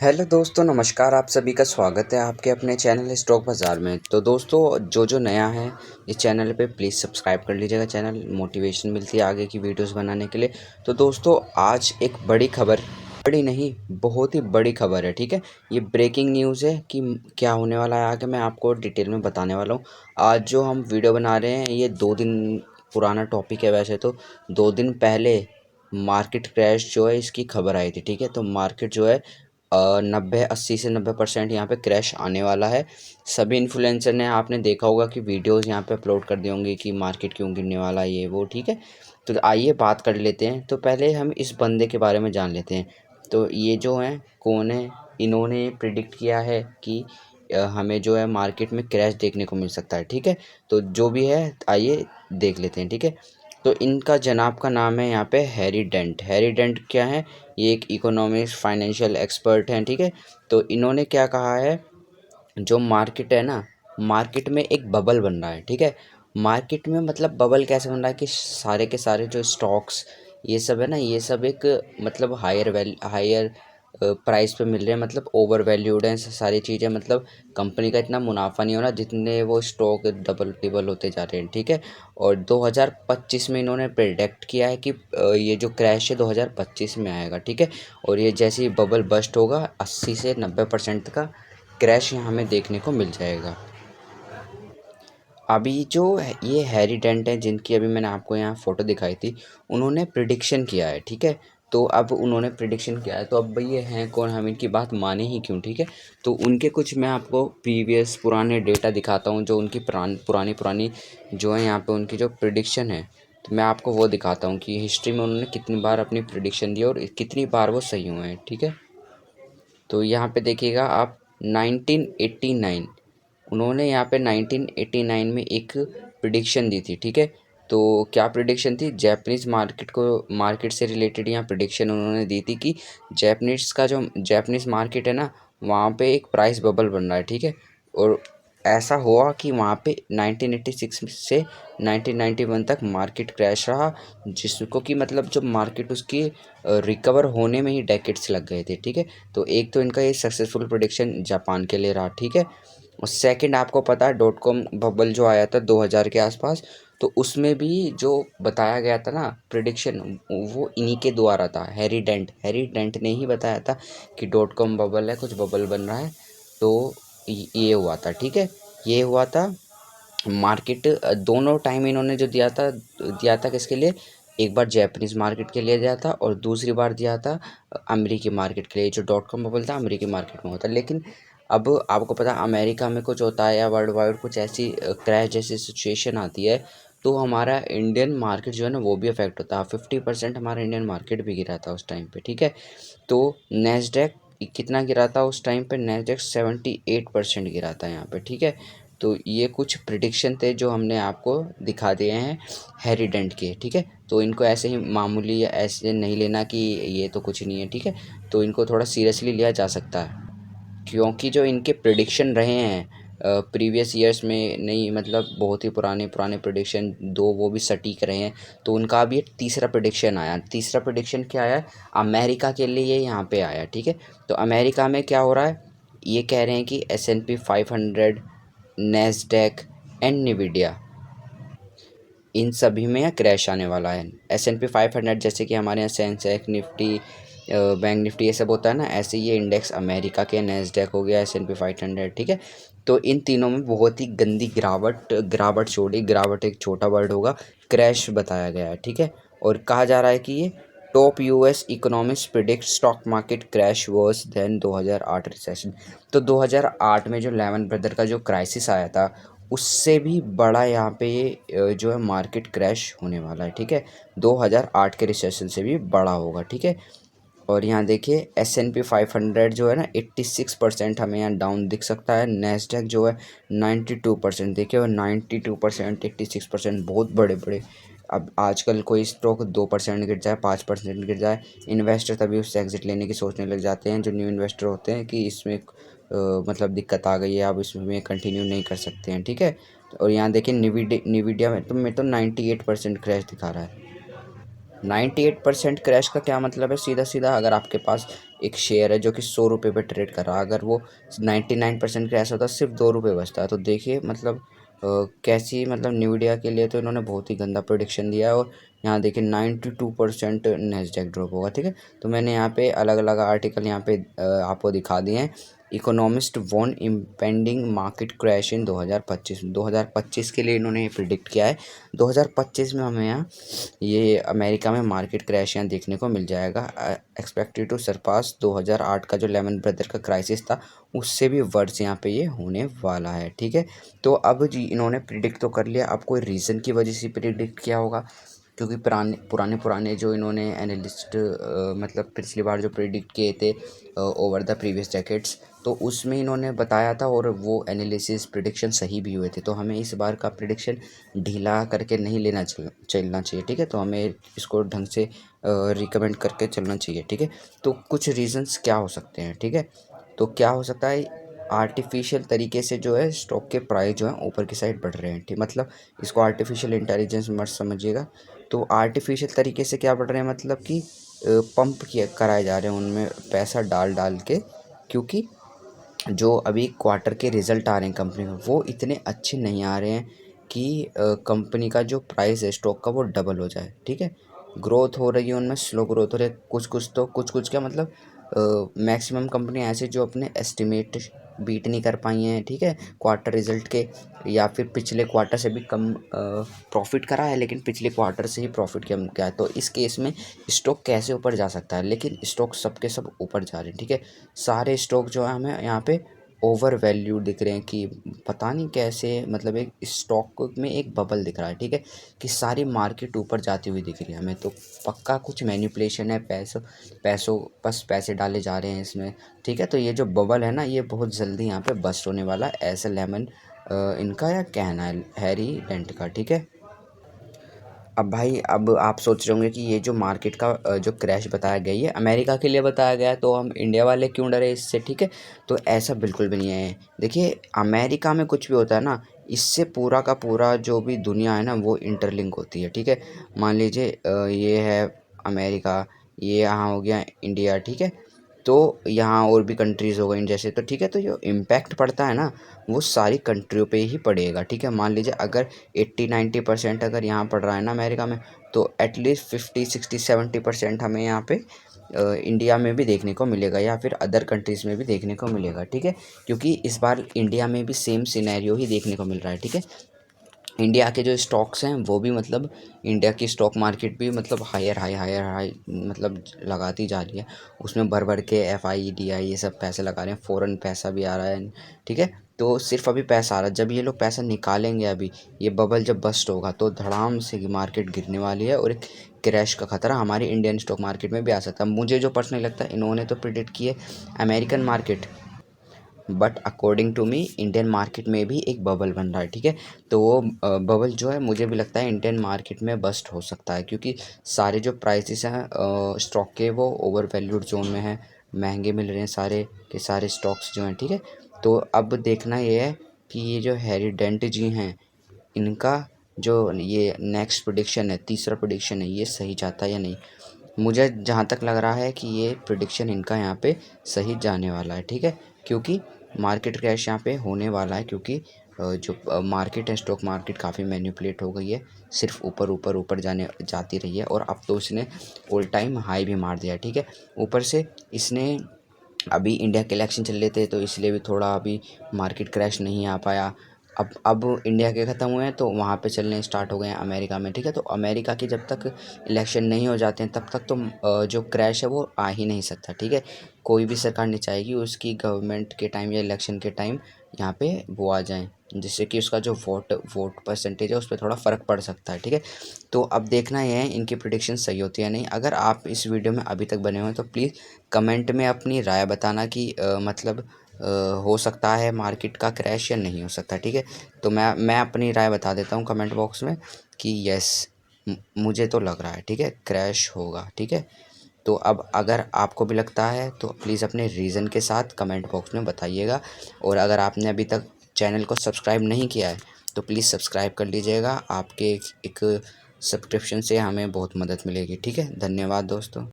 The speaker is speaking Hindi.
हेलो दोस्तों, नमस्कार। आप सभी का स्वागत है आपके अपने चैनल स्टॉक बाज़ार में। तो दोस्तों, जो नया है इस चैनल पे प्लीज़ सब्सक्राइब कर लीजिएगा। चैनल मोटिवेशन मिलती है आगे की वीडियोस बनाने के लिए। तो दोस्तों, आज एक बड़ी खबर, बड़ी नहीं बहुत ही बड़ी खबर है, ठीक है। ये ब्रेकिंग न्यूज़ है कि क्या होने वाला है आगे मैं आपको डिटेल में बताने वाला हूँ। आज जो हम वीडियो बना रहे हैं ये 2 दिन पुराना टॉपिक है। वैसे तो 2 दिन पहले मार्केट क्रैश जो है इसकी खबर आई थी, ठीक है। तो मार्केट जो है 90 80 से 90% यहाँ पे क्रैश आने वाला है। सभी इन्फ्लुएंसर ने, आपने देखा होगा कि वीडियोस यहाँ पे अपलोड कर दिए होंगे कि मार्केट क्यों गिरने वाला है, ये वो, ठीक है। तो आइए बात कर लेते हैं। तो पहले हम इस बंदे के बारे में जान लेते हैं। तो ये जो हैं कौन है, इन्होंने प्रिडिक्ट किया है कि हमें जो है मार्केट में क्रैश देखने को मिल सकता है, ठीक है। तो जो भी है आइए देख लेते हैं, ठीक है। तो इनका जनाब का नाम है यहाँ पे हैरी डेंट। हैरी डेंट क्या है? ये एक इकोनॉमिक्स फाइनेंशियल एक्सपर्ट हैं, ठीक है। तो इन्होंने क्या कहा है, जो मार्केट है ना, मार्केट में एक बबल बन रहा है, ठीक है। मार्केट में मतलब बबल कैसे बन रहा है कि सारे के सारे जो स्टॉक्स ये सब है ना, ये सब एक मतलब हायर प्राइस पे मिल रहे हैं, मतलब ओवर वैल्यूड हैं सारी चीज़ें। मतलब कंपनी का इतना मुनाफा नहीं हो रहा जितने वो स्टॉक डबल टिबल होते जा रहे हैं, ठीक है। और 2025 में इन्होंने प्रेडिक्ट किया है कि ये जो क्रैश है 2025 में आएगा, ठीक है। और ये जैसे ही बबल बस्ट होगा 80 से 90% का क्रैश यहाँ हमें देखने को मिल जाएगा। अभी जो ये हैरी डेंट हैं, जिनकी अभी मैंने आपको यहाँ फ़ोटो दिखाई थी, उन्होंने प्रिडिक्शन किया है, ठीक है। तो अब उन्होंने प्रिडिक्शन किया है, तो अब भाई ये हैं कौन, हम इनकी बात माने ही क्यों, ठीक है। तो उनके कुछ मैं आपको प्रीवियस पुराने डेटा दिखाता हूँ, जो उनकी पुरानी पुरानी जो है यहाँ पे उनकी जो प्रिडिक्शन है। तो मैं आपको वो दिखाता हूँ कि हिस्ट्री में उन्होंने कितनी बार अपनी प्रिडिक्शन दी और कितनी बार वो सही हुए हैं, ठीक है। तो यहाँ पे देखिएगा आप 1989, उन्होंने यहाँ पे 1989 में एक प्रिडिक्शन दी थी, ठीक है। तो क्या प्रिडिक्शन थी? जापानीज़ मार्केट से रिलेटेड यहाँ प्रिडिक्शन उन्होंने दी थी कि जापानीज़ मार्केट है ना, वहाँ पे एक प्राइस बबल बन रहा है, ठीक है। और ऐसा हुआ कि वहाँ पे 1986 से 1991 तक मार्केट क्रैश रहा, जिसको कि मतलब जब मार्केट उसकी रिकवर होने में ही डेकेड्स लग गए थे, ठीक है। तो एक तो इनका ये सक्सेसफुल प्रोडिक्शन जापान के लिए रहा, ठीक है। और सेकंड, आपको पता है डॉट कॉम बबल जो आया था 2000 के आसपास, तो उसमें भी जो बताया गया था ना प्रिडिक्शन, वो इन्हीं के द्वारा था। हैरी डेंट ने ही बताया था कि डॉट कॉम बबल है, कुछ बबल बन रहा है। तो ये हुआ था, ठीक है। ये हुआ था मार्केट, दोनों टाइम इन्होंने जो दिया था किसके लिए? एक बार जापानीज़ मार्केट के लिए दिया था और दूसरी बार दिया था अमेरिकी मार्केट के लिए। जो डॉट कॉम बबल था अमेरिकी मार्केट में होता है, लेकिन अब आपको पता है अमेरिका में कुछ होता है या वर्ल्ड वाइड कुछ ऐसी क्रैश जैसी सिचुएशन आती है, तो हमारा इंडियन मार्केट जो है ना वो भी अफेक्ट होता है। 50% हमारा इंडियन मार्केट भी गिरा था उस टाइम पे, ठीक है। तो नेस्डैक कितना गिरा था उस टाइम पे? नेस्डैक 78% गिरा था यहाँ पे, ठीक है। तो ये कुछ प्रिडिक्शन थे जो हमने आपको दिखा दिए हैं हैरी डेंट के, ठीक है। तो इनको ऐसे ही मामूली या ऐसे नहीं लेना कि ये तो कुछ नहीं है, ठीक है। तो इनको थोड़ा सीरियसली लिया जा सकता है, क्योंकि जो इनके प्रिडिक्शन रहे हैं प्रीवियस ईयर्स में, नहीं मतलब बहुत ही पुराने पुराने प्रिडिक्शन, दो वो भी सटीक रहे हैं। तो उनका अभी एक तीसरा प्रिडिक्शन आया। तीसरा प्रिडिक्शन क्या आया? अमेरिका के लिए ये यहाँ पे आया, ठीक है। तो अमेरिका में क्या हो रहा है, ये कह रहे हैं कि S&P 500, नेस्डैक एंड निविडिया, इन सभी में क्रैश आने वाला है। S&P 500 जैसे कि हमारे यहाँ सेंसेक्स निफ्टी, बैंक निफ्टी ये सब होता है ना, ऐसे ये इंडेक्स अमेरिका के, नेस्डैक हो गया, S&P 500, ठीक है। तो इन तीनों में बहुत ही गंदी गिरावट, गिरावट एक छोटा वर्ड होगा, क्रैश बताया गया है, ठीक है। और कहा जा रहा है कि ये top US economist predict stock market crash worse than 2008 recession. तो 2008 में जो लेमन ब्रदर का जो क्राइसिस आया था, उससे भी बड़ा यहाँ पे ये जो है मार्केट क्रैश होने वाला है, ठीक है। 2008 के रिसेशन से भी बड़ा होगा, ठीक है। और यहाँ देखिए S&P 500 जो है ना 86% हमें यहाँ डाउन दिख सकता है। नेस्डैक जो है 92%, देखिए, और 92%, 86% बहुत बड़े बड़े। अब आजकल कोई स्टॉक 2% गिर जाए, 5% गिर जाए, इन्वेस्टर तभी उससे एग्ज़िट लेने की सोचने लग जाते हैं, जो न्यू इन्वेस्टर होते हैं, कि इसमें मतलब दिक्कत आ गई है, अब इसमें कंटिन्यू नहीं कर सकते हैं, ठीक है। और यहाँ देखिए निविडिया में तो 98% क्रैश दिखा रहा है। 98% क्रैश का क्या मतलब है? सीधा सीधा अगर आपके पास एक शेयर है जो कि 100 रुपये पे ट्रेड कर रहा है, अगर वो 99% क्रैश होता है, सिर्फ 2 रुपये बचता है। तो देखिए मतलब कैसी मतलब न्यूडिया के लिए तो इन्होंने बहुत ही गंदा प्रोडिक्शन दिया है। और यहाँ देखिए 92% नेस्डैक ड्रॉप होगा, ठीक है। तो मैंने यहाँ पे अलग अलग आर्टिकल यहाँ पे आपको दिखा दिए हैं। Economist warn impending market crash in 2025 के लिए इन्होंने प्रिडिक्ट किया है। 2025 में हमें यहाँ ये अमेरिका में मार्केट क्रैश यहाँ देखने को मिल जाएगा। एक्सपेक्टेड टू सरपास 2008 का जो लेमन ब्रदर का क्राइसिस था, उससे भी वर्ष यहाँ पे ये होने वाला है, ठीक है। तो अब जी इन्होंने प्रिडिक्ट तो कर लिया, अब कोई रीज़न की वजह से प्रिडिक्ट किया होगा, क्योंकि पुराने जो इन्होंने एनालिस्ट मतलब पिछली बार जो प्रिडिक्ट किए थे ओवर द प्रीवियस डेकेड्स, तो उसमें इन्होंने बताया था और वो एनालिसिस प्रिडिक्शन सही भी हुए थे। तो हमें इस बार का प्रिडिक्शन ढीला करके नहीं लेना चलना चाहिए, ठीक है। तो हमें इसको ढंग से रिकमेंड करके चलना चाहिए, ठीक है। तो कुछ रीज़न्स क्या हो सकते हैं, ठीक है। तो क्या हो सकता है, आर्टिफिशियल तरीके से जो है स्टॉक के प्राइस जो है ऊपर की साइड बढ़ रहे हैं, ठीक। मतलब इसको आर्टिफिशियल इंटेलिजेंस मत समझिएगा। तो आर्टिफिशियल तरीके से क्या बढ़ रहे हैं, मतलब कि पंप किए कराए जा रहे हैं उनमें पैसा डाल डाल के, क्योंकि जो अभी क्वार्टर के रिज़ल्ट आ रहे हैं कंपनी में, वो इतने अच्छे नहीं आ रहे हैं कि कंपनी का जो प्राइस है स्टॉक का वो डबल हो जाए, ठीक है। ग्रोथ हो रही है उनमें, स्लो ग्रोथ हो रही है। कुछ क्या मतलब मैक्सिमम कंपनी ऐसे जो अपने एस्टिमेट बीट नहीं कर पाई हैं, ठीक है, क्वार्टर रिज़ल्ट के, या फिर पिछले क्वार्टर से भी कम प्रॉफिट करा है, लेकिन पिछले क्वार्टर से ही प्रॉफिट कम किया है। तो इस केस में स्टॉक कैसे ऊपर जा सकता है? लेकिन स्टॉक सबके सब ऊपर जा रहे हैं, ठीक है। सारे स्टॉक जो है हमें यहाँ पे ओवर वैल्यू दिख रहे हैं, कि पता नहीं कैसे, मतलब एक स्टॉक में एक बबल दिख रहा है, ठीक है, कि सारी मार्केट ऊपर जाती हुई दिख रही है हमें। तो पक्का कुछ मैनिपुलेशन है, बस पैसे डाले जा रहे हैं इसमें, ठीक है। तो ये जो बबल है ना, ये बहुत जल्दी यहाँ पे बस्ट होने वाला है, ऐसा लेमन इनका या कहना है हैरी डेंट का, ठीक है। अब भाई अब आप सोच रहे होंगे कि ये जो मार्केट का जो क्रैश बताया गया ये अमेरिका के लिए बताया गया है, तो हम इंडिया वाले क्यों डरे इससे, ठीक है। तो ऐसा बिल्कुल भी नहीं है। देखिए अमेरिका में कुछ भी होता है ना, इससे पूरा का पूरा जो भी दुनिया है ना वो इंटरलिंक होती है, ठीक है। मान लीजिए ये है अमेरिका, ये यहाँ हो गया इंडिया, ठीक है। तो यहाँ और भी कंट्रीज़ हो गई जैसे, तो ठीक है। तो जो इम्पैक्ट पड़ता है ना, वो सारी कंट्रियों पे ही पड़ेगा, ठीक है। मान लीजिए अगर 80-90% अगर यहाँ पड़ रहा है ना अमेरिका में, तो एटलीस्ट 50-60-70% हमें यहाँ पे इंडिया में भी देखने को मिलेगा, या फिर अदर कंट्रीज़ में भी देखने को मिलेगा, ठीक है। क्योंकि इस बार इंडिया में भी सेम सिनेरियो ही देखने को मिल रहा है, ठीक है। इंडिया के जो स्टॉक्स हैं वो भी मतलब इंडिया की स्टॉक मार्केट भी मतलब हायर हाई मतलब लगाती जा रही है। उसमें भर भर के FIDI ये सब पैसे लगा रहे हैं, फ़ॉरेन पैसा भी आ रहा है, ठीक है। तो सिर्फ अभी पैसा आ रहा है, जब ये लोग पैसा निकालेंगे, अभी ये बबल जब बस्ट होगा तो धड़ाम से मार्केट गिरने वाली है, और एक क्रैश का खतरा हमारी इंडियन स्टॉक मार्केट में भी आ सकता है। मुझे जो पर्सनली लगता है, इन्होंने तो प्रिडिक्ट किए American market, but according to me Indian market में भी एक बबल बन रहा है, ठीक है। तो वो बबल जो है मुझे भी लगता है इंडियन मार्केट में बस्ट हो सकता है, क्योंकि सारे जो प्राइसेस हैं स्टॉक के वो ओवर वैल्यूड जोन में हैं, महंगे मिल रहे हैं सारे के सारे स्टॉक्स जो हैं, ठीक है। तो अब देखना ये है कि ये जो हैरी डेंट जी हैं, इनका जो ये नेक्स्ट प्रेडिक्शन है, तीसरा प्रेडिक्शन है, ये सही जाता है या नहीं। मुझे जहाँ तक लग रहा है कि ये प्रेडिक्शन इनका यहाँ पे सही जाने वाला है, ठीक है। क्योंकि मार्केट क्रैश यहाँ पे होने वाला है, क्योंकि जो मार्केट है स्टॉक मार्केट काफ़ी मैनिपुलेट हो गई है, सिर्फ ऊपर ऊपर ऊपर जाती रही है, और अब तो इसने ऑल टाइम हाई भी मार दिया है, ठीक है। ऊपर से इसने अभी इंडिया के इलेक्शन चल रहे थे, तो इसलिए भी थोड़ा अभी मार्केट क्रैश नहीं आ पाया। अब इंडिया के ख़त्म हुए हैं तो वहाँ पे चलने स्टार्ट हो गए हैं अमेरिका में, ठीक है। तो अमेरिका के जब तक इलेक्शन नहीं हो जाते हैं तब तक तो जो क्रैश है वो आ ही नहीं सकता, ठीक है। कोई भी सरकार नहीं चाहेगी उसकी गवर्नमेंट के टाइम या इलेक्शन के टाइम यहाँ पे वो आ जाएँ, जिससे कि उसका जो वोट परसेंटेज है उस पर थोड़ा फ़र्क पड़ सकता है, ठीक है। तो अब देखना ये है इनकी प्रेडिक्शन सही होती है या नहीं। अगर आप इस वीडियो में अभी तक बने हुए हैं तो प्लीज़ कमेंट में अपनी राय बताना कि मतलब हो सकता है मार्केट का क्रैश या नहीं हो सकता, ठीक है। तो मैं अपनी राय बता देता हूँ कमेंट बॉक्स में कि यस, मुझे तो लग रहा है, ठीक है, क्रैश होगा, ठीक है। तो अब अगर आपको भी लगता है तो प्लीज़ अपने रीज़न के साथ कमेंट बॉक्स में बताइएगा। और अगर आपने अभी तक चैनल को सब्सक्राइब नहीं किया है तो प्लीज़ सब्सक्राइब कर लीजिएगा। आपके एक सब्सक्रिप्शन से हमें बहुत मदद मिलेगी। ठीक है, धन्यवाद दोस्तों।